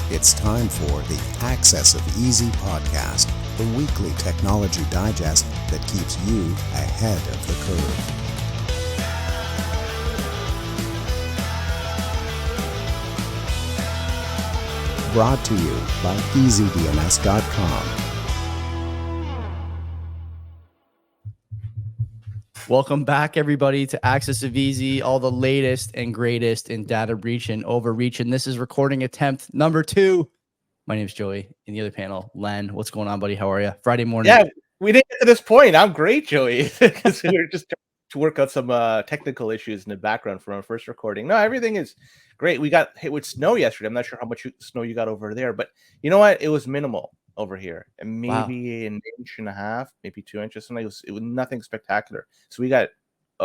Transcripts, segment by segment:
It's time for the Access of Easy podcast, the weekly technology digest that keeps you ahead of the curve. Brought to you by EasyDNS.com. Welcome back, everybody, to Access of Easy, all the latest and greatest in data breach and overreach. And this is recording attempt number 2. My name is Joey. In the other panel, Len. What's going on, buddy? How are you? Friday morning. Yeah, we didn't get to this point. I'm great, Joey, because we were just trying to work out some technical issues in the background from our first recording. No, everything is great. We got hit with snow yesterday. I'm not sure how much snow you got over there, but you know what? It was minimal over here, and maybe an inch and a half, maybe 2 inches. Something. It was nothing spectacular. So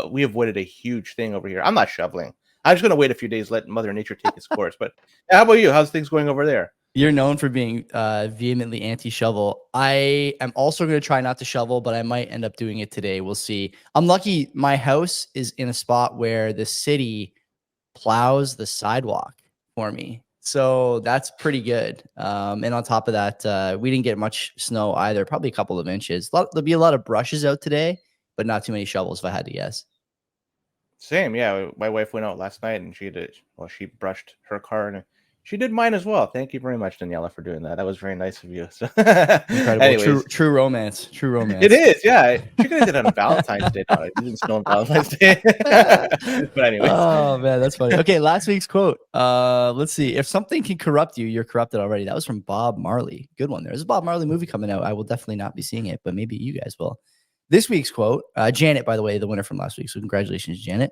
we avoided a huge thing over here. I'm not shoveling. I'm just going to wait a few days, let Mother Nature take its course. But how about you? How's things going over there? You're known for being vehemently anti-shovel. I am also going to try not to shovel, but I might end up doing it today. We'll see. I'm lucky my house is in a spot where the city plows the sidewalk for me. So that's pretty good. And on top of that, we didn't get much snow either, probably a couple of inches. There'll be a lot of brushes out today, but not too many shovels if I had to guess. Same, yeah. My wife went out last night and she brushed her car and she did mine as well. Thank you very much, Daniela, for doing that. That was very nice of you. So, incredible. Anyways. True romance. True romance. It is, yeah. She could have did it on Valentine's Day. No, it didn't snow on Valentine's Day. But anyways. Oh man, that's funny. Okay, last week's quote. Let's see. If something can corrupt you, you're corrupted already. That was from Bob Marley. Good one. There's a Bob Marley movie coming out. I will definitely not be seeing it, but maybe you guys will. This week's quote, Janet, by the way, the winner from last week. So congratulations, Janet.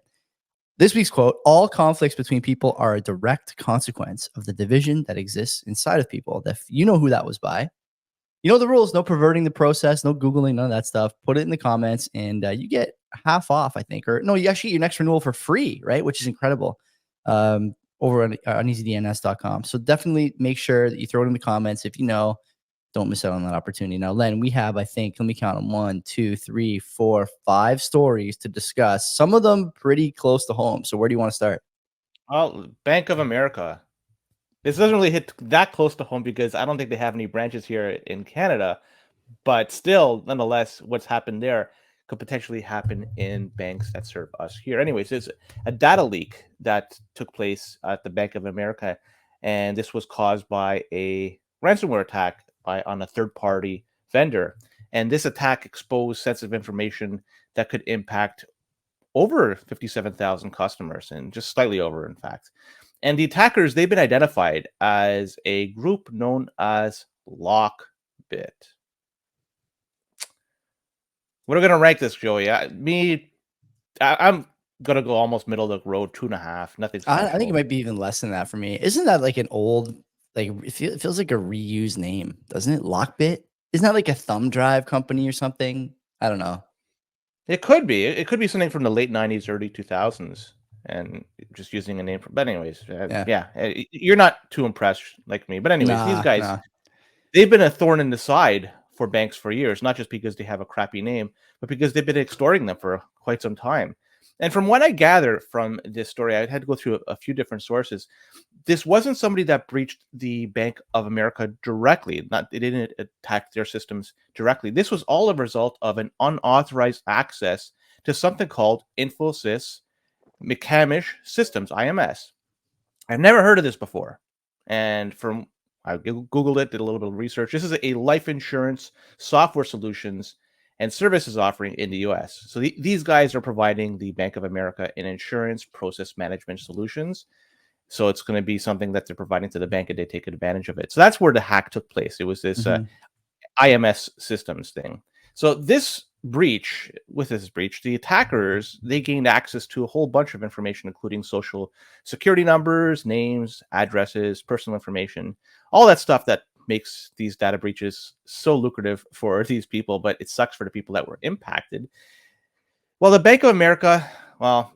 This week's quote, all conflicts between people are a direct consequence of the division that exists inside of people. You know who that was by. You know the rules, no perverting the process, no Googling, none of that stuff. Put it in the comments and you get half off, I think. Or no, you actually get your next renewal for free, right? Which is incredible over on EasyDNS.com. So definitely make sure that you throw it in the comments if you know. Don't miss out on that opportunity. Now, Len, we have, I think, let me count them 1, 2, 3, 4, 5 stories to discuss. Some of them pretty close to home. So where do you want to start? Well, Bank of America. This doesn't really hit that close to home because I don't think they have any branches here in Canada. But still, nonetheless, what's happened there could potentially happen in banks that serve us here. Anyways, there's a data leak that took place at the Bank of America. And this was caused by a ransomware attack on a third-party vendor. And this attack exposed sensitive information that could impact over 57,000 customers, and just slightly over, in fact. And the attackers, they've been identified as a group known as Lockbit. What are we going to rank this, Joey? I'm going to go almost middle of the road, 2.5. Nothing special. I think it might be even less than that for me. Isn't that like an old... Like it feels like a reused name, doesn't it? Lockbit? Isn't that like a thumb drive company or something? I don't know. It could be. It could be something from the late 90s, early 2000s, and just using a name. But anyways, yeah. You're not too impressed like me. But anyways, these guys, they've been a thorn in the side for banks for years, not just because they have a crappy name, but because they've been extorting them for quite some time. And from what I gather from this story, I had to go through a few different sources. This wasn't somebody that breached the Bank of America directly. They didn't attack their systems directly. This was all a result of an unauthorized access to something called Infosys McCamish Systems, IMS. I've never heard of this before. And I Googled it, did a little bit of research. This is a life insurance software solutions and services offering in the U.S. So these guys are providing the Bank of America an insurance process management solutions. So it's going to be something that they're providing to the bank and they take advantage of it. So that's where the hack took place. It was this IMS systems thing. So with this breach, the attackers, they gained access to a whole bunch of information, including social security numbers, names, addresses, personal information, all that stuff that makes these data breaches so lucrative for these people, but it sucks for the people that were impacted. Well, the Bank of America,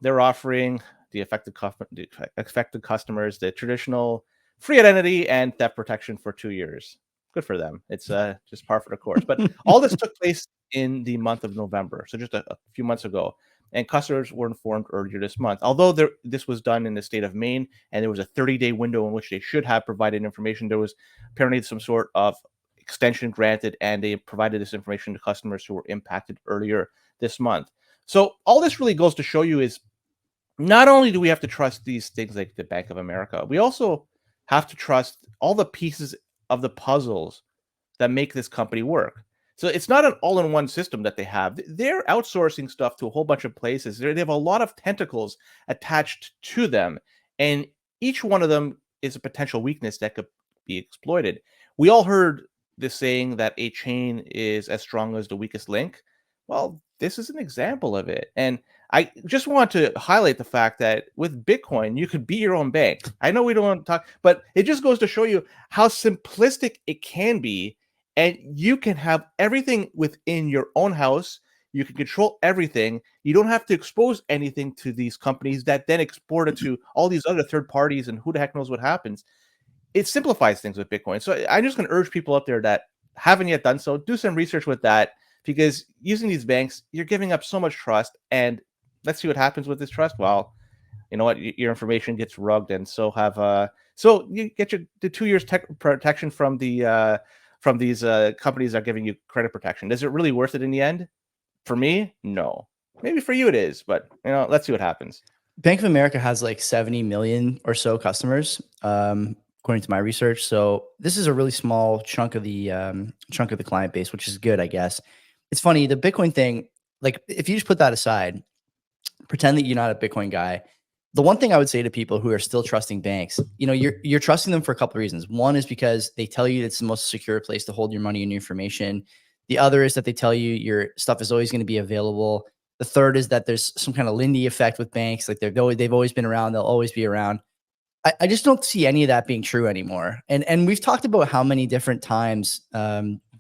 they're offering the affected customers the traditional free identity and theft protection for 2 years. Good for them. It's just par for the course. But all this took place in the month of November, so just a few months ago. and customers were informed earlier this month. Although this was done in the state of Maine, and there was a 30-day window in which they should have provided information, there was apparently some sort of extension granted, and they provided this information to customers who were impacted earlier this month. So all this really goes to show you is not only do we have to trust these things like the Bank of America, we also have to trust all the pieces of the puzzles that make this company work. So it's not an all-in-one system that they have. They're outsourcing stuff to a whole bunch of places. They have a lot of tentacles attached to them, and each one of them is a potential weakness that could be exploited. We all heard this saying that a chain is as strong as the weakest link. Well, this is an example of it. And I just want to highlight the fact that with Bitcoin, you could be your own bank. I know we don't want to talk, but it just goes to show you how simplistic it can be. And you can have everything within your own house. You can control everything. You don't have to expose anything to these companies that then export it to all these other third parties, and who the heck knows what happens. It simplifies things with Bitcoin. So I'm just going to urge people out there that haven't yet done so, do some research with that, because using these banks, you're giving up so much trust. And let's see what happens with this trust. Well, you know what? Your information gets rugged, and so you get the 2 years tech protection from the from these companies that are giving you credit protection. Is it really worth it in the end? For me, no. Maybe for you it is, but let's see what happens. Bank of America has like 70 million or so customers, according to my research. So this is a really small chunk of the client base, which is good, I guess. It's funny, the Bitcoin thing, like if you just put that aside, pretend that you're not a Bitcoin guy. The one thing I would say to people who are still trusting banks, you're trusting them for a couple of reasons. One is because they tell you it's the most secure place to hold your money and your information. The other is that they tell you your stuff is always going to be available. The third is that there's some kind of Lindy effect with banks. Like they've always been around. They'll always be around. I just don't see any of that being true anymore. And we've talked about how many different times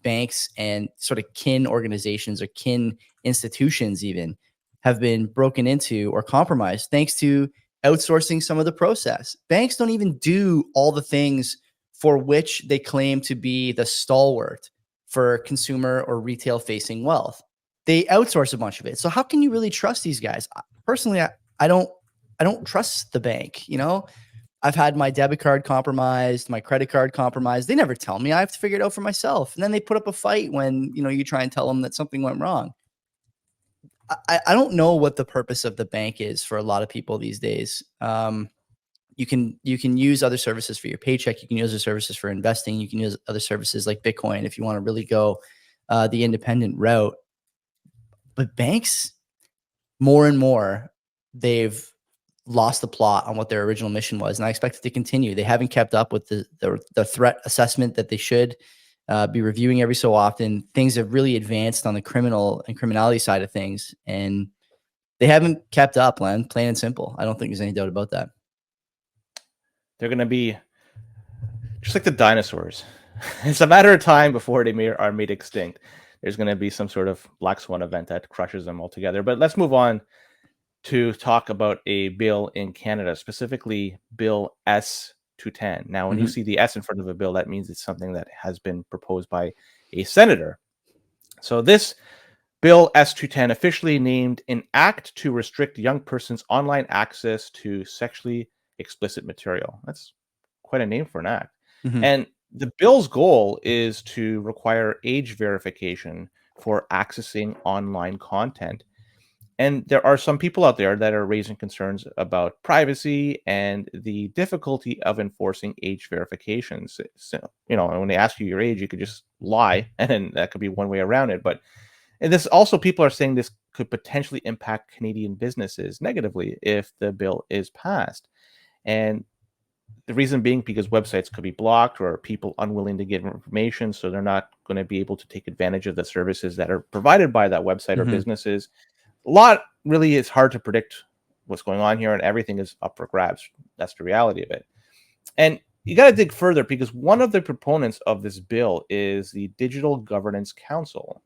banks and sort of kin organizations or kin institutions even have been broken into or compromised thanks to outsourcing some of the process. Banks don't even do all the things for which they claim to be the stalwart for consumer or retail facing wealth. They outsource a bunch of it. So how can you really trust these guys? Personally, I don't trust the bank. I've had my debit card compromised, my credit card compromised. They never tell me. I have to figure it out for myself. And then they put up a fight when, you try and tell them that something went wrong. I don't know what the purpose of the bank is for a lot of people these days. You can use other services for your paycheck. You can use other services for investing. You can use other services like Bitcoin if you want to really go the independent route. But banks, more and more, they've lost the plot on what their original mission was, and I expect it to continue. They haven't kept up with the threat assessment that they should be reviewing every so often. Things have really advanced on the criminality side of things, and they haven't kept up, Len, plain and simple. I don't think there's any doubt about that. They're going to be just like the dinosaurs. It's a matter of time before they are made extinct. There's going to be some sort of black swan event that crushes them altogether. But let's move on to talk about a bill in Canada, specifically Bill S-210. Now, when you see the S in front of a bill, that means it's something that has been proposed by a senator. So this Bill S-210, officially named an act to restrict young persons' online access to sexually explicit material. That's quite a name for an act. And the bill's goal is to require age verification for accessing online content. And there are some people out there that are raising concerns about privacy and the difficulty of enforcing age verifications. So, when they ask you your age, you could just lie, and that could be one way around it. And this also, people are saying this could potentially impact Canadian businesses negatively if the bill is passed. And the reason being because websites could be blocked, or people unwilling to give information, so they're not going to be able to take advantage of the services that are provided by that website or businesses. A lot really is hard to predict what's going on here, and everything is up for grabs. That's the reality of it. And you got to dig further, because one of the proponents of this bill is the Digital Governance Council.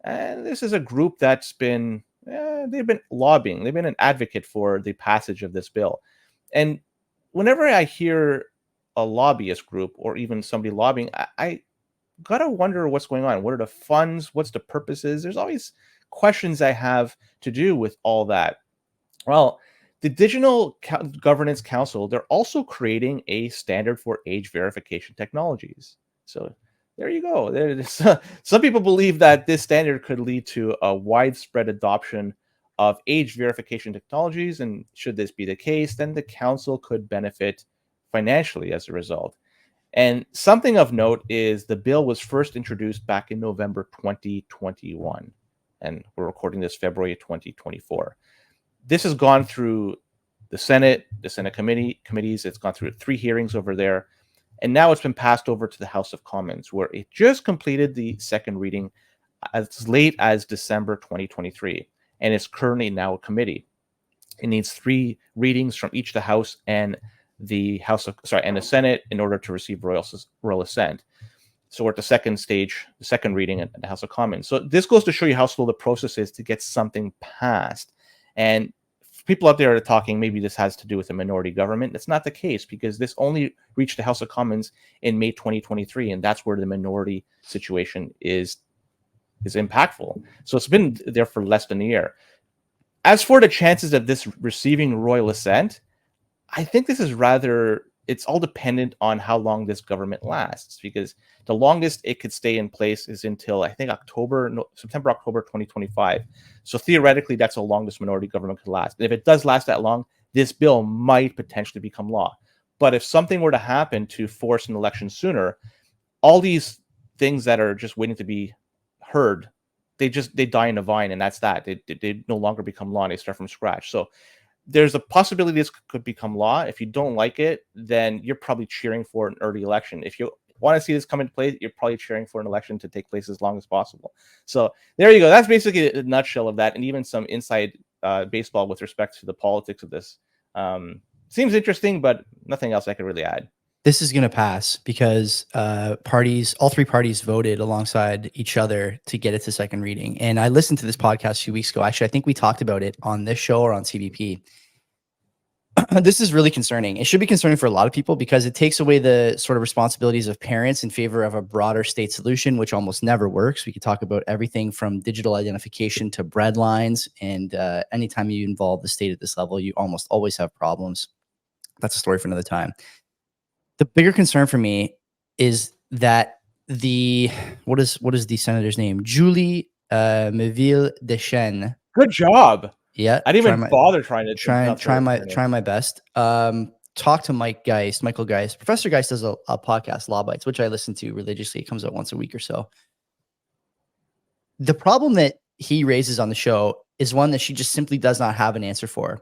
And this is a group that's been, they've been lobbying. They've been an advocate for the passage of this bill. And whenever I hear a lobbyist group or even somebody lobbying, I got to wonder what's going on. What are the funds? What's the purposes? There's always questions I have to do with all that? Well, the Digital Governance Council, they're also creating a standard for age verification technologies. So there you go. Some people believe that this standard could lead to a widespread adoption of age verification technologies. And should this be the case, then the council could benefit financially as a result. And something of note is the bill was first introduced back in November 2021. And we're recording this February 2024. This has gone through the Senate committees. It's gone through 3 hearings over there. And now it's been passed over to the House of Commons, where it just completed the second reading as late as December 2023. And it's currently now a committee. It needs 3 readings from each the House and the Senate in order to receive royal assent. So we're at the second stage, the second reading at the House of Commons. So this goes to show you how slow the process is to get something passed. And people out there are talking maybe this has to do with a minority government. That's not the case, because this only reached the House of Commons in May 2023, and that's where the minority situation is impactful. So it's been there for less than a year. As for the chances of this receiving royal assent, I think this is it's all dependent on how long this government lasts, because the longest it could stay in place is until, I think, September, October 2025. So theoretically, that's the longest minority government could last. And if it does last that long, this bill might potentially become law. But if something were to happen to force an election sooner, all these things that are just waiting to be heard, they die in a vine, and that's that. They no longer become law, and they start from scratch. So there's a possibility this could become law. If you don't like it, then you're probably cheering for an early election. If you want to see this come into play, you're probably cheering for an election to take place as long as possible. So there you go. That's basically a nutshell of that, and even some inside baseball with respect to the politics of this. Seems interesting, but nothing else I could really add. This is going to pass because all 3 parties voted alongside each other to get it to second reading. And I listened to this podcast a few weeks ago. Actually, I think we talked about it on this show or on CBP. This is really concerning. It should be concerning for a lot of people, because it takes away the sort of responsibilities of parents in favor of a broader state solution, which almost never works. We could talk about everything from digital identification to bread lines. And anytime you involve the state at this level, you almost always have problems. That's a story for another time. The bigger concern for me is that what is the senator's name? Julie Meville Deschênes. Good job. Yeah, I didn't even bother trying to try my best. Talk to Michael Geist. Professor Geist does a podcast, Law Bites, which I listen to religiously. It comes out once a week or so. The problem that he raises on the show is one that she just simply does not have an answer for.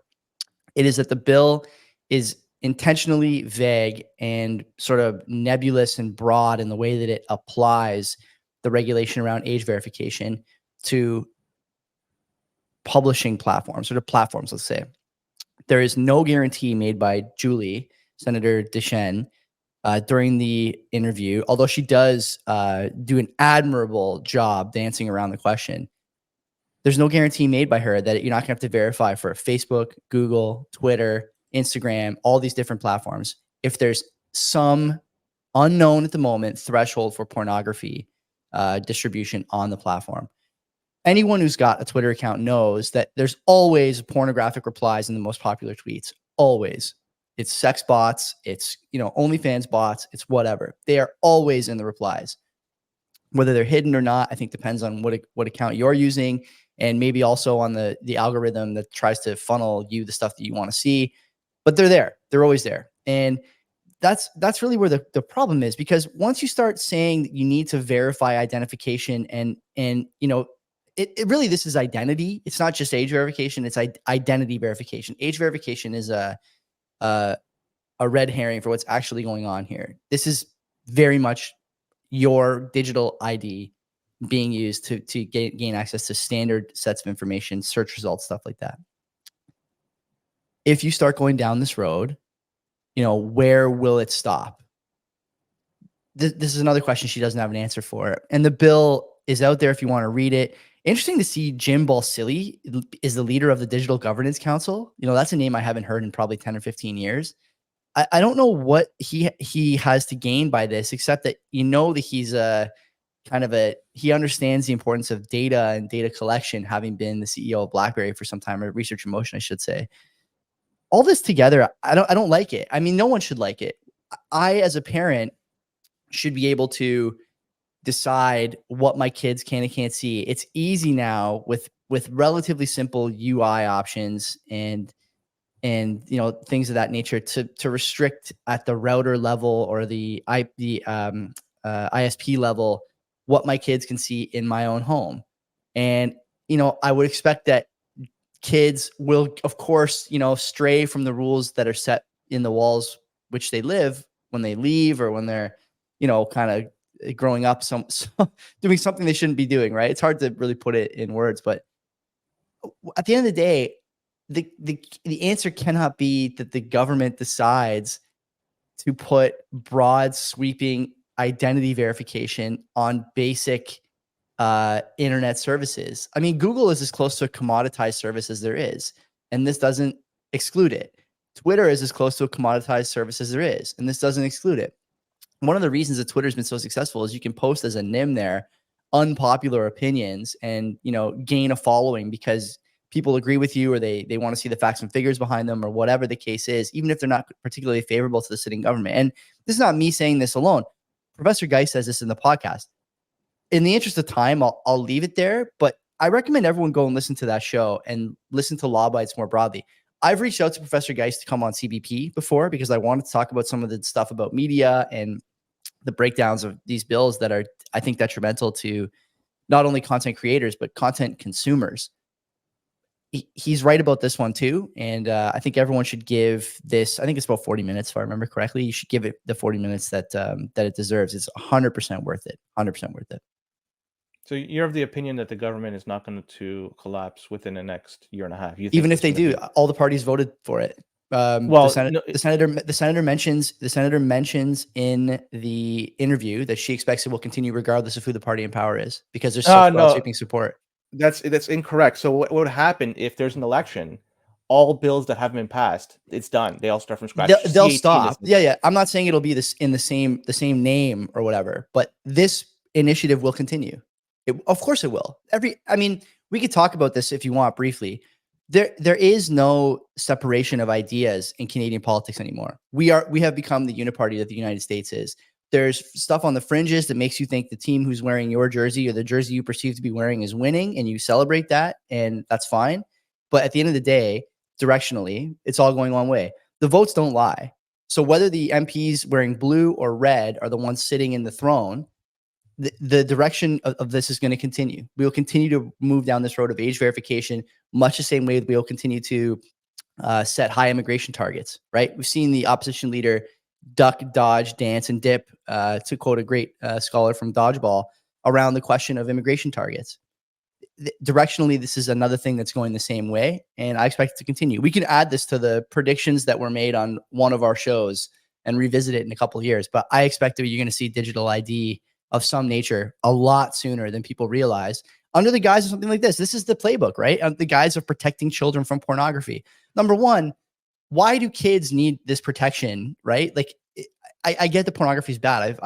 It is that the bill is intentionally vague and sort of nebulous and broad in the way that it applies the regulation around age verification to publishing platforms, or to platforms, let's say. There is no guarantee made by Julie, Senator Deschênes, during the interview, although she does do an admirable job dancing around the question. There's no guarantee made by her that you're not going to have to verify for Facebook, Google, Twitter, Instagram, all these different platforms, if there's some unknown at the moment threshold for pornography distribution on the platform. Anyone who's got a Twitter account knows that there's always pornographic replies in the most popular tweets. Always. It's sex bots. It's, OnlyFans bots. It's whatever. They are always in the replies. Whether they're hidden or not, I think depends on what account you're using, and maybe also on the algorithm that tries to funnel you the stuff that you want to see. But they're there. They're always there. And that's really where the problem is, because once you start saying that you need to verify identification and it really, this is identity. It's not just age verification. It's identity verification. Age verification is a red herring for what's actually going on here. This is very much your digital ID being used to gain access to standard sets of information, search results, stuff like that. If you start going down this road, where will it stop? This is another question she doesn't have an answer for. And the bill is out there if you want to read it. Interesting to see Jim Balsillie is the leader of the Digital Governance Council. That's a name I haven't heard in probably 10 or 15 years. I don't know what he has to gain by this, except that that he's a he understands the importance of data and data collection, having been the CEO of BlackBerry for some time, or Research in Motion, I should say. All this together, I don't like it. I mean, no one should like it. I, as a parent, should be able to decide what my kids can and can't see. It's easy now with relatively simple UI options and things of that nature to restrict at the router level or the ISP level what my kids can see in my own home. And I would expect that kids will, of course, stray from the rules that are set in the walls which they live when they leave, or when they're kind of growing up doing something they shouldn't be doing, right? It's hard to really put it in words, but at the end of the day, the answer cannot be that the government decides to put broad sweeping identity verification on basic internet services. I mean, Google is as close to a commoditized service as there is, and this doesn't exclude it. Twitter is as close to a commoditized service as there is, and this doesn't exclude it. One of the reasons that Twitter's been so successful is you can post as a NIM there unpopular opinions and gain a following because people agree with you, or they want to see the facts and figures behind them, or whatever the case is, even if they're not particularly favorable to the sitting government. And this is not me saying this alone. Professor Geist says this in the podcast. In the interest of time, I'll leave it there, but I recommend everyone go and listen to that show and listen to Law Bites more broadly. I've reached out to Professor Geist to come on CBP before because I wanted to talk about some of the stuff about media and the breakdowns of these bills that are, I think, detrimental to not only content creators, but content consumers. He's right about this one too. And I think everyone should give this, I think it's about 40 minutes, if I remember correctly. You should give it the 40 minutes that it deserves. It's 100% worth it. 100% worth it. So you're of the opinion that the government is not going to collapse within the next year and a half. Even if they do, all the parties voted for it. Well, the senator mentions in the interview that she expects it will continue regardless of who the party in power is, because there's such sweeping support. That's incorrect. So what would happen if there's an election? All bills that haven't been passed, it's done. They all start from scratch. They'll stop. Yeah. I'm not saying it'll be this in the same name or whatever, but this initiative will continue. Of course it will. We could talk about this if you want briefly. There is no separation of ideas in Canadian politics anymore. We have become the uniparty that the United States is. There's stuff on the fringes that makes you think the team who's wearing your jersey or the jersey you perceive to be wearing is winning, and you celebrate that, and that's fine. But at the end of the day, directionally, it's all going one way. The votes don't lie. So whether the MPs wearing blue or red are the ones sitting in the throne, the direction of this is going to continue. We will continue to move down this road of age verification, much the same way that we will continue to set high immigration targets, right? We've seen the opposition leader duck, dodge, dance, and dip, to quote a great scholar from Dodgeball, around the question of immigration targets. Directionally, this is another thing that's going the same way, and I expect it to continue. We can add this to the predictions that were made on one of our shows and revisit it in a couple of years, but I expect that you're going to see digital ID of some nature a lot sooner than people realize, under the guise of something like this. This is the playbook, right? Under the guise of protecting children from pornography. Number one, why do kids need this protection, right? Like, I get the pornography is bad.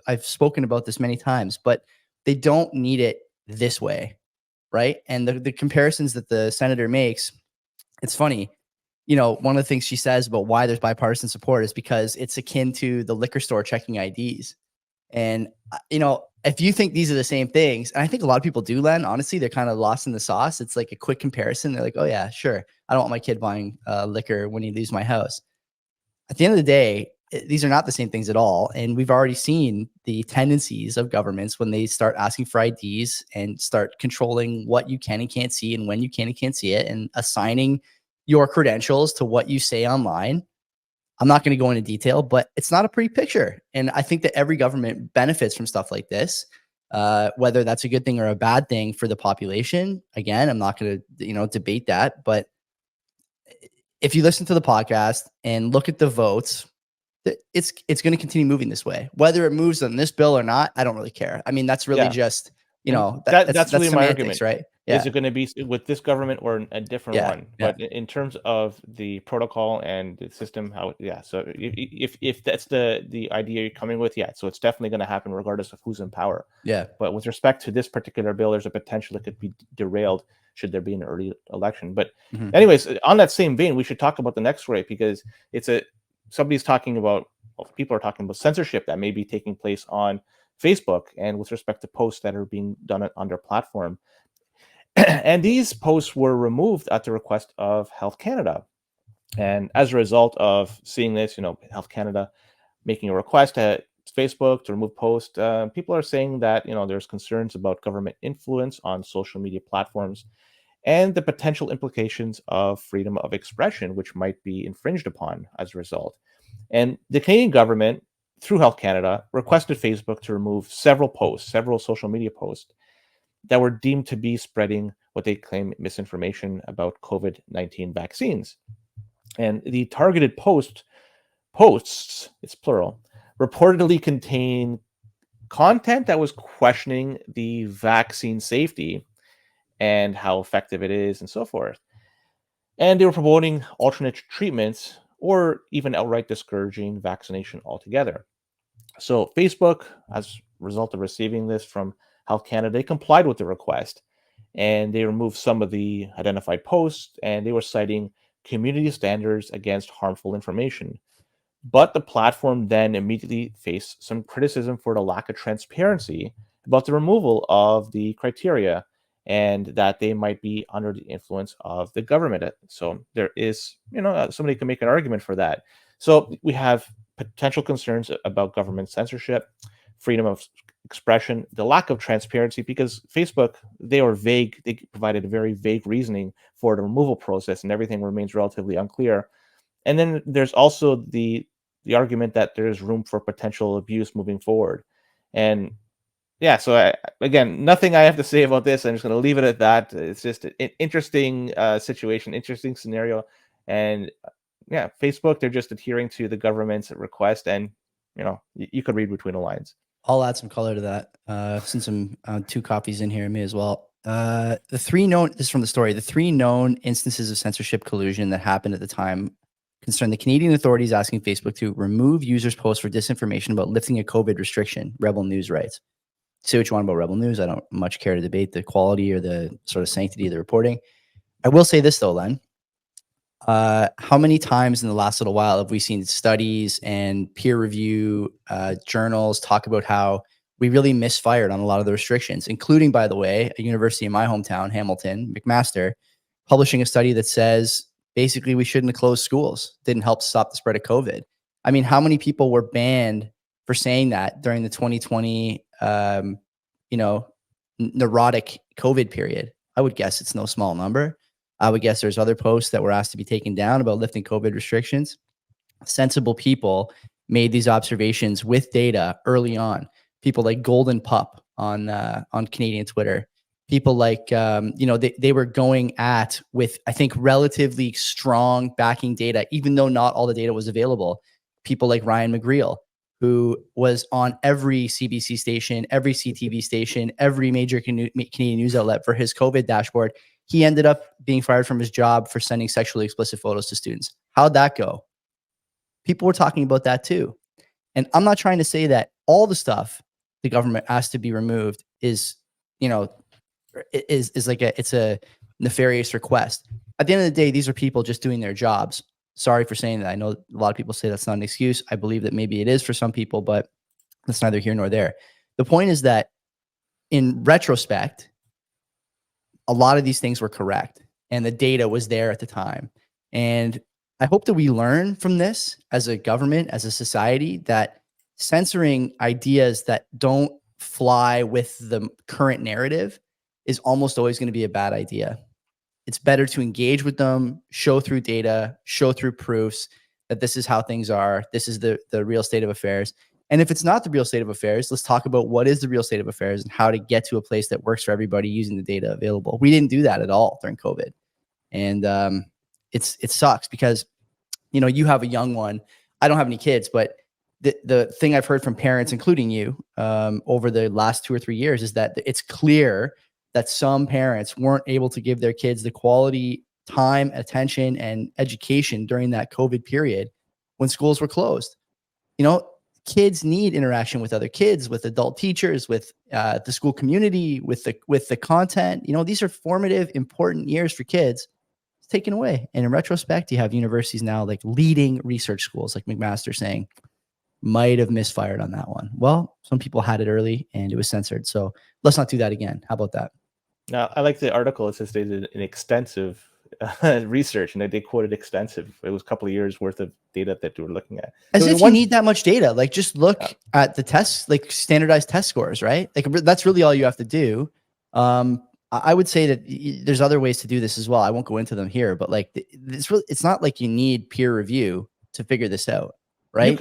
I've spoken about this many times, but they don't need it this way, right? And the comparisons that the senator makes, it's funny. One of the things she says about why there's bipartisan support is because it's akin to the liquor store checking IDs. And, if you think these are the same things, and I think a lot of people do, Len, honestly, they're kind of lost in the sauce. It's like a quick comparison. They're like, oh yeah, sure. I don't want my kid buying liquor when he leaves my house. At the end of the day, these are not the same things at all. And we've already seen the tendencies of governments when they start asking for IDs and start controlling what you can and can't see and when you can and can't see it, and assigning your credentials to what you say online. I'm not going to go into detail, but it's not a pretty picture. And I think that every government benefits from stuff like this, whether that's a good thing or a bad thing for the population. Again, I'm not going to, debate that. But if you listen to the podcast and look at the votes, it's going to continue moving this way. Whether it moves on this bill or not, I don't really care. I mean, that's really just, that's really my argument, right? Is it going to be with this government or a different one? But in terms of the protocol and the system, so if that's the idea you're coming with, so it's definitely going to happen regardless of who's in power. Yeah. But with respect to this particular bill, there's a potential it could be derailed should there be an early election. But anyways, on that same vein, we should talk about the next rape, because people are talking about censorship that may be taking place on Facebook and with respect to posts that are being done on their platform. And these posts were removed at the request of Health Canada. And as a result of seeing this, Health Canada making a request to Facebook to remove posts, people are saying that, there's concerns about government influence on social media platforms and the potential implications of freedom of expression, which might be infringed upon as a result. And the Canadian government, through Health Canada, requested Facebook to remove several social media posts that were deemed to be spreading what they claim misinformation about COVID-19 vaccines. And the targeted posts, it's plural, reportedly contain content that was questioning the vaccine safety and how effective it is and so forth. And they were promoting alternate treatments or even outright discouraging vaccination altogether. So Facebook, as a result of receiving this from Health Canada, they complied with the request and they removed some of the identified posts, and they were citing community standards against harmful information. But the platform then immediately faced some criticism for the lack of transparency about the removal of the criteria and that they might be under the influence of the government. So there is, somebody can make an argument for that. So we have potential concerns about government censorship, freedom of expression, the lack of transparency, because Facebook, they were vague. They provided a very vague reasoning for the removal process, and everything remains relatively unclear. And then there's also the argument that there's room for potential abuse moving forward. And so again, nothing I have to say about this. I'm just going to leave it at that. It's just an interesting situation, interesting scenario. And Facebook, they're just adhering to the government's request, and you could read between the lines. I'll add some color to that. Since I'm 2 copies in here, me as well. This is from the story. The 3 known instances of censorship collusion that happened at the time concerned the Canadian authorities asking Facebook to remove users' posts for disinformation about lifting a COVID restriction, Rebel News writes. Say what you want about Rebel News. I don't much care to debate the quality or the sort of sanctity of the reporting. I will say this, though, Len. How many times in the last little while have we seen studies and peer review journals talk about how we really misfired on a lot of the restrictions, including, by the way, a university in my hometown, Hamilton, McMaster, publishing a study that says basically we shouldn't have closed schools. Didn't help stop the spread of COVID. I mean, how many people were banned for saying that during the 2020, neurotic COVID period? I would guess it's no small number. I would guess there's other posts that were asked to be taken down about lifting COVID restrictions. Sensible people made these observations with data early on. People like Golden Pup on Canadian Twitter. People like, they were going at with, I think, relatively strong backing data, even though not all the data was available. People like Ryan McGreal, who was on every CBC station, every CTV station, every major Canadian news outlet for his COVID dashboard. He ended up being fired from his job for sending sexually explicit photos to students. How'd that go? People were talking about that too. And I'm not trying to say that all the stuff the government asked to be removed is like it's a nefarious request. At the end of the day, these are people just doing their jobs. Sorry for saying that. I know a lot of people say that's not an excuse. I believe that maybe it is for some people, but that's neither here nor there. The point is that in retrospect, a lot of these things were correct and the data was there at the time. And I hope that we learn from this as a government, as a society, that censoring ideas that don't fly with the current narrative is almost always going to be a bad idea. It's better to engage with them, show through data, show through proofs that this is how things are. This is the real state of affairs. And if it's not the real state of affairs, let's talk about what is the real state of affairs and how to get to a place that works for everybody using the data available. We didn't do that at all during COVID. And it sucks because, you have a young one. I don't have any kids, but the thing I've heard from parents, including you, over the last 2 or 3 years is that it's clear that some parents weren't able to give their kids the quality time, attention, and education during that COVID period when schools were closed. You know, kids need interaction with other kids, with adult teachers, with the school community, with the content. You know, these are formative, important years for kids. It's taken away. And in retrospect, you have universities now like leading research schools, like McMaster, saying might have misfired on that one. Well, some people had it early and it was censored. So let's not do that again. How about that? Now, I like the article. It says they did an extensive research, and they quoted extensive. It was a couple of years worth of data that they were looking at. As if you need that much data. Like, just look at the tests, like standardized test scores, right? Like, that's really all you have to do. I would say that there's other ways to do this as well. I won't go into them here, but like, it's not like you need peer review to figure this out, right?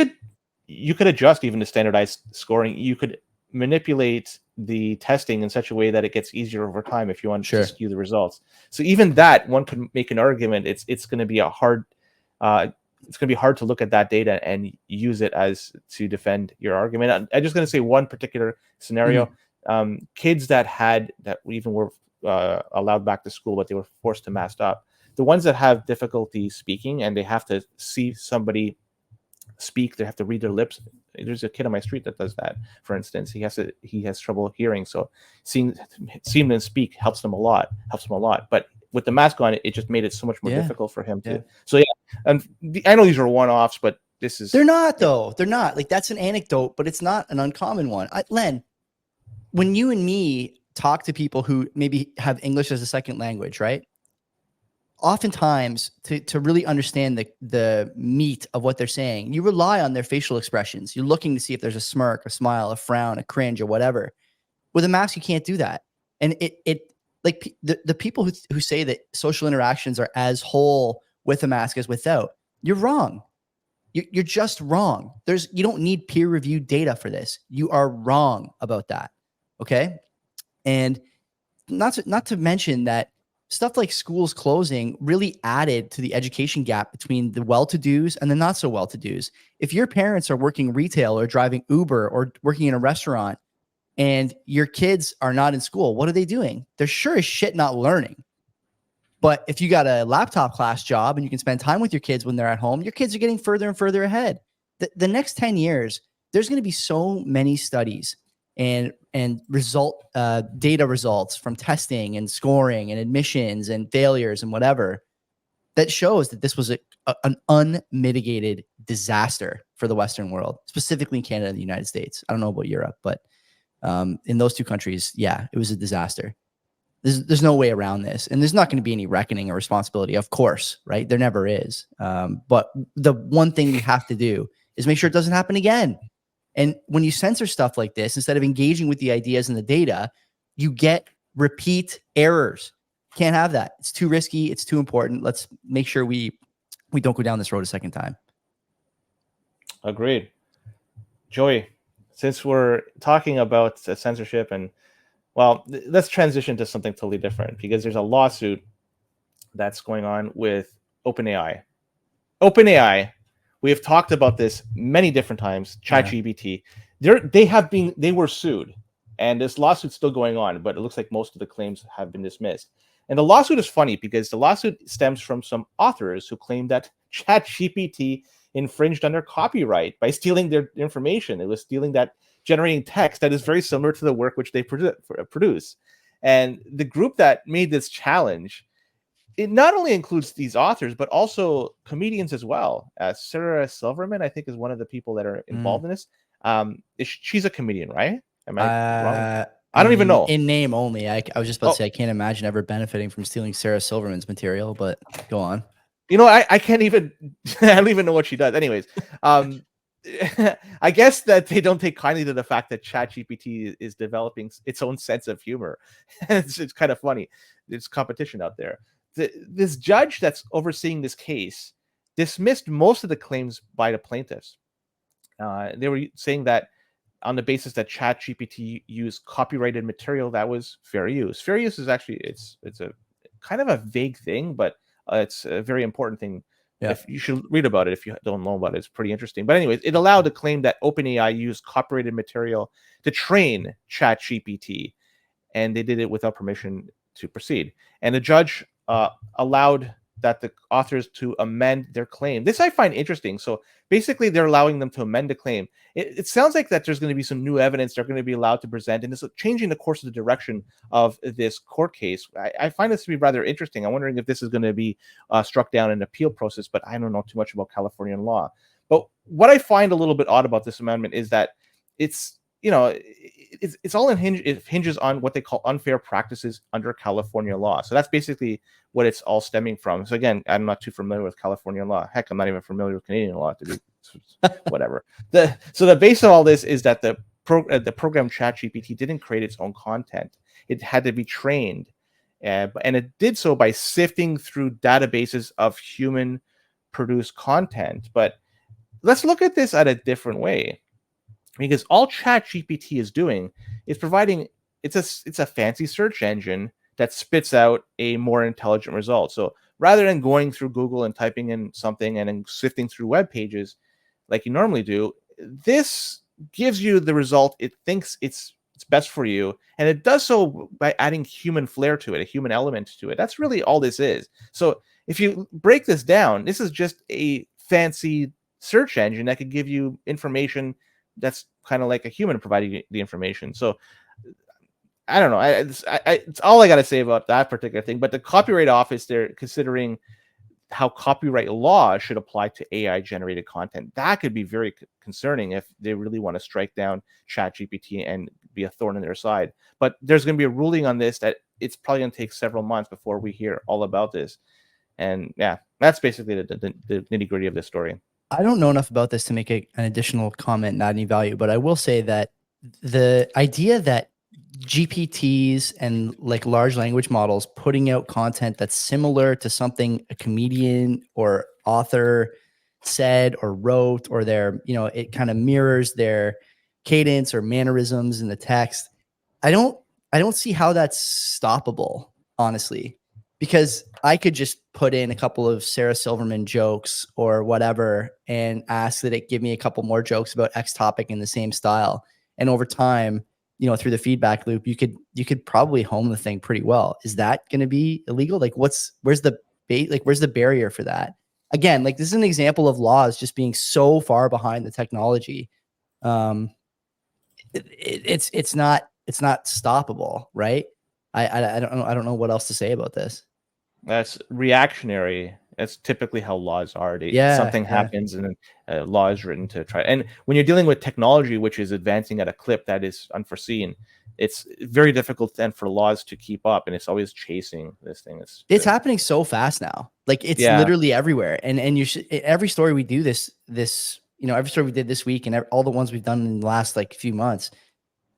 You could adjust even the standardized scoring. You could manipulate the testing in such a way that it gets easier over time if you want to skew the results. So even that, one could make an argument. It's going to be hard to look at that data and use it as to defend your argument. I'm just going to say one particular scenario. Kids that even were allowed back to school, but they were forced to mask up. The ones that have difficulty speaking and they have to see somebody speak, they have to read their lips. There's a kid on my street that does that, for instance. He has trouble hearing, so seeing them speak helps them a lot. But with the mask on, it just made it so much more difficult for him to. So and I know these are one-offs, but they're not though. They're not. Like, that's an anecdote, but it's not an uncommon one. Len, when you and me talk to people who maybe have English as a second language, right? Oftentimes, to really understand the meat of what they're saying, you rely on their facial expressions. You're looking to see if there's a smirk, a smile, a frown, a cringe, or whatever. With a mask, you can't do that. And like the people who say that social interactions are as whole with a mask as without, you're wrong. You're just wrong. You don't need peer-reviewed data for this. You are wrong about that. Okay, and not to mention that stuff like schools closing really added to the education gap between the well-to-dos and the not so well-to-dos. If your parents are working retail or driving Uber or working in a restaurant and your kids are not in school, what are they doing? They're sure as shit not learning. But if you got a laptop class job and you can spend time with your kids when they're at home, your kids are getting further and further ahead. The next 10 years, there's going to be so many studies and data results from testing and scoring and admissions and failures and whatever that shows that this was an unmitigated disaster for the Western world, specifically in Canada and the United States. I don't know about Europe, but in those two countries, it was a disaster. There's no way around this, and there's not going to be any reckoning or responsibility, of course, right? There never is. But the one thing we have to do is make sure it doesn't happen again. And when you censor stuff like this, instead of engaging with the ideas and the data, you get repeat errors. Can't have that. It's too risky. It's too important. Let's make sure we don't go down this road a second time. Agreed. Joey, since we're talking about censorship and, well, let's transition to something totally different, because there's a lawsuit that's going on with OpenAI. We have talked about this many different times. ChatGPT, they were sued, and this lawsuit's still going on, but it looks like most of the claims have been dismissed. And the lawsuit is funny because the lawsuit stems from some authors who claim that ChatGPT infringed on their copyright by stealing their information. It was stealing that, generating text that is very similar to the work which they produce. And the group that made this challenge, it not only includes these authors, but also comedians as well. Sarah Silverman, I think, is one of the people that are involved in this. She's a comedian, right? Am I wrong? I don't even know. In name only. I was just about to say, I can't imagine ever benefiting from stealing Sarah Silverman's material, but go on. You know, I can't even, I don't even know what she does. Anyways, I guess that they don't take kindly to the fact that ChatGPT is developing its own sense of humor. It's kind of funny. There's competition out there. This judge that's overseeing this case dismissed most of the claims by the plaintiffs. They were saying that on the basis that ChatGPT used copyrighted material that was fair use. Fair use is actually, it's a kind of a vague thing, but it's a very important thing. If you should read about it if you don't know about it. It's pretty interesting. But anyways, it allowed the claim that OpenAI used copyrighted material to train ChatGPT. and they did it without permission to proceed. And the judge allowed that the authors to amend their claim. This I find interesting. So basically, they're allowing them to amend the claim. It sounds like that there's going to be some new evidence they're going to be allowed to present, and this is changing the course of the direction of this court case. I find this to be rather interesting. I'm wondering if this is going to be struck down in an appeal process, but I don't know too much about Californian law. But what I find a little bit odd about this amendment is that it's all it hinges on what they call unfair practices under California law. So that's basically what it's all stemming from. So again, I'm not too familiar with California law. Heck, I'm not even familiar with Canadian law, to be whatever. So the base of all this is that the program ChatGPT didn't create its own content. It had to be trained, and it did so by sifting through databases of human produced content. But let's look at this at a different way. Because all ChatGPT is doing is providing it's a fancy search engine that spits out a more intelligent result. So rather than going through Google and typing in something and then sifting through web pages like you normally do, this gives you the result it thinks it's best for you, and it does so by adding human flair to it, a human element to it. That's really all this is. So if you break this down, this is just a fancy search engine that could give you information that's kind of like a human providing the information. So I don't know. It's all I got to say about that particular thing. But the Copyright Office, they're considering how copyright law should apply to AI generated content. That could be very concerning if they really want to strike down ChatGPT and be a thorn in their side. But there's going to be a ruling on this that it's probably going to take several months before we hear all about this. And yeah, that's basically the nitty gritty of this story. I don't know enough about this to make an additional comment, not any value, but I will say that the idea that GPTs and like large language models putting out content that's similar to something a comedian or author said or wrote, or it kind of mirrors their cadence or mannerisms in the text. I don't see how that's stoppable, honestly. Because I could just put in a couple of Sarah Silverman jokes or whatever and ask that it give me a couple more jokes about X topic in the same style. And over time, through the feedback loop, you could probably hone the thing pretty well. Is that going to be illegal? Like where's the barrier for that? Again, like this is an example of laws just being so far behind the technology. It's not stoppable, right? I don't know what else to say about this. That's reactionary. That's typically how laws are. Something happens and then law is written to try. And when you're dealing with technology, which is advancing at a clip that is unforeseen, it's very difficult then for laws to keep up. And it's always chasing this thing. It's happening so fast now. Like it's literally everywhere. And you should, every story we do every story we did this week and all the ones we've done in the last like few months,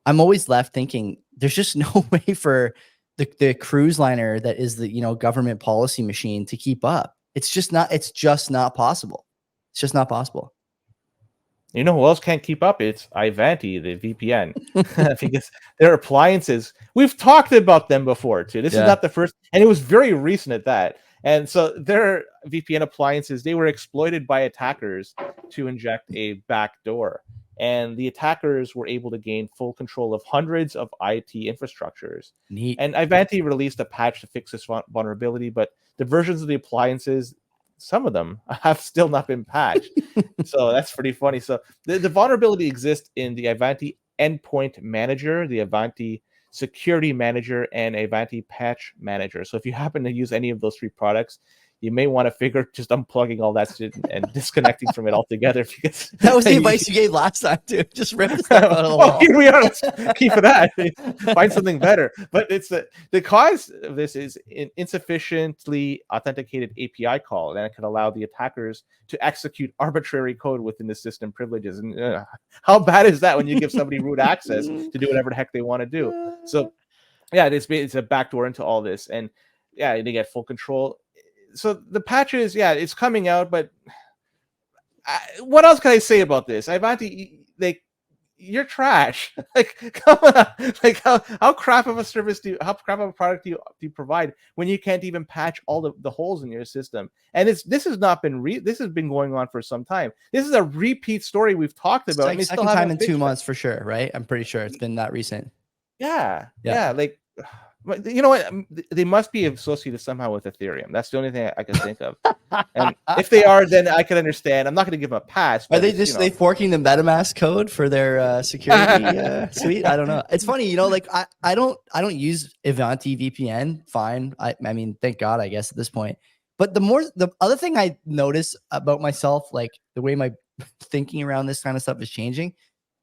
I'm always left thinking there's just no way for the cruise liner that is the government policy machine to keep up. It's just not possible. It's just not possible. You know who else can't keep up? It's Ivanti, the VPN, because their appliances, we've talked about them before too. This is not the first, and it was very recent at that. And so their VPN appliances, they were exploited by attackers to inject a backdoor. And the attackers were able to gain full control of hundreds of IT infrastructures. Neat. And Ivanti released a patch to fix this vulnerability, but the versions of the appliances, some of them have still not been patched. So that's pretty funny. So the vulnerability exists in the Ivanti Endpoint Manager, the Ivanti Security Manager, and Ivanti Patch Manager. So if you happen to use any of those three products, you may want to figure just unplugging all that shit and disconnecting from it altogether, because that was the advice you gave last time too. Just rip the stuff out of the wall. Here we are. Let's keep it at. Find something better. But it's the cause of this is an insufficiently authenticated API call, and it can allow the attackers to execute arbitrary code within the system privileges. And how bad is that when you give somebody root access to do whatever the heck they want to do? So yeah, it's a backdoor into all this, and yeah, they get full control. So the patches, it's coming out, but what else can I say about this? Ivanti, you're trash. Come on. How crap of a service how crap of a product do you provide when you can't even patch all the holes in your system? And this has been going on for some time. This is a repeat story we've talked about. Like second time in 2 months for sure, right? I'm pretty sure it's been that recent. Yeah. Like You know what? They must be associated somehow with Ethereum. That's the only thing I can think of. And if they are, then I can understand. I'm not going to give them a pass. Are they just they forking the MetaMask code for their security suite? I don't know. It's funny, you know, like I don't use Ivanti VPN. Fine. I mean, thank God, I guess at this point. But the other thing I notice about myself, like the way my thinking around this kind of stuff is changing,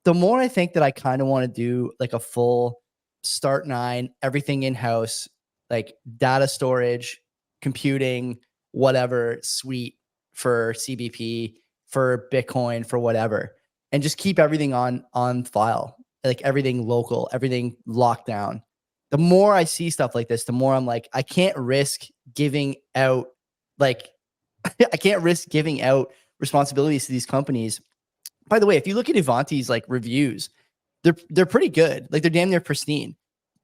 the more I think that I kind of want to do like a full Start9, everything in-house, like data storage, computing, whatever suite for CBP, for Bitcoin, for whatever, and just keep everything on file, like everything local, everything locked down. The more I see stuff like this, the more I'm like, I can't risk giving out, like, I can't risk giving out responsibilities to these companies. By the way, if you look at Ivanti's like reviews, they're pretty good. Like they're damn near pristine.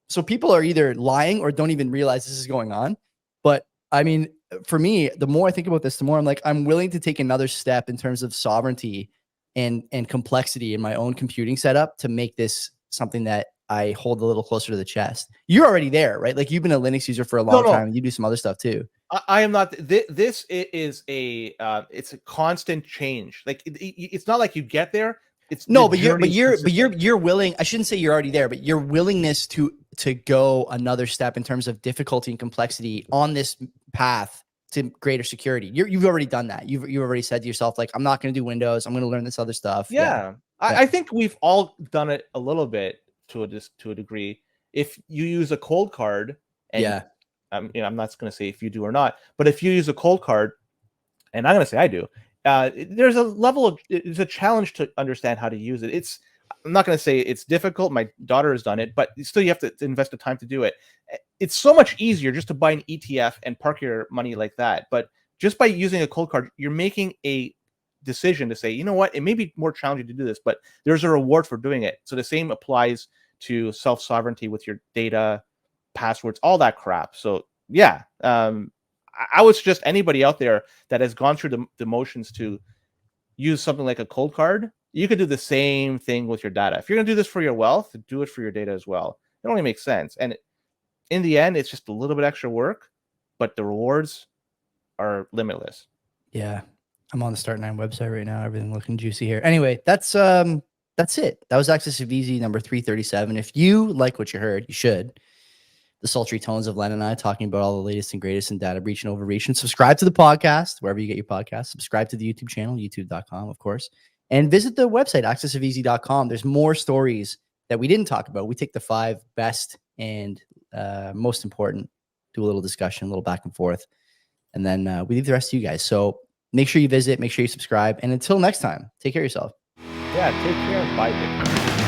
So people are either lying or don't even realize this is going on. But I mean, for me, the more I think about this, the more I'm like, I'm willing to take another step in terms of sovereignty and complexity in my own computing setup to make this something that I hold a little closer to the chest. You're already there, right? Like you've been a Linux user for a long time and you do some other stuff too. I am not. This is it's a constant change. Like it's not like you get there. It's no, but you're willing. I shouldn't say you're already there, but your willingness to go another step in terms of difficulty and complexity on this path to greater security. You've already done that. You've already said to yourself, like, I'm not going to do Windows. I'm going to learn this other stuff. Yeah. I think we've all done it a little bit to a degree. If you use a cold card, and I'm not going to say if you do or not, but if you use a cold card, and I'm going to say I do. There's a level of, it's a challenge to understand how to use it. I'm not going to say it's difficult. My daughter has done it, but still you have to invest the time to do it. It's so much easier just to buy an ETF and park your money like that. But just by using a cold card, you're making a decision to say, you know what, it may be more challenging to do this, but there's a reward for doing it. So the same applies to self-sovereignty with your data, passwords, all that crap. So yeah, I would suggest anybody out there that has gone through the motions to use something like a cold card, you could do the same thing with your data. If you're going to do this for your wealth, do it for your data as well. It only makes sense. And in the end, it's just a little bit extra work, but the rewards are limitless. Yeah. I'm on the Start9 website right now. Everything looking juicy here. Anyway, that's it. That was Access of Easy number 337. If you like what you heard, you should. The sultry tones of Len and I talking about all the latest and greatest in data breach and overreach. And subscribe to the podcast, wherever you get your podcast. Subscribe to the YouTube channel, youtube.com, of course. And visit the website, accessofeasy.com. There's more stories that we didn't talk about. We take the 5 best and most important, do a little discussion, a little back and forth. And then we leave the rest to you guys. So make sure you visit, make sure you subscribe. And until next time, take care of yourself. Yeah, take care. Bye.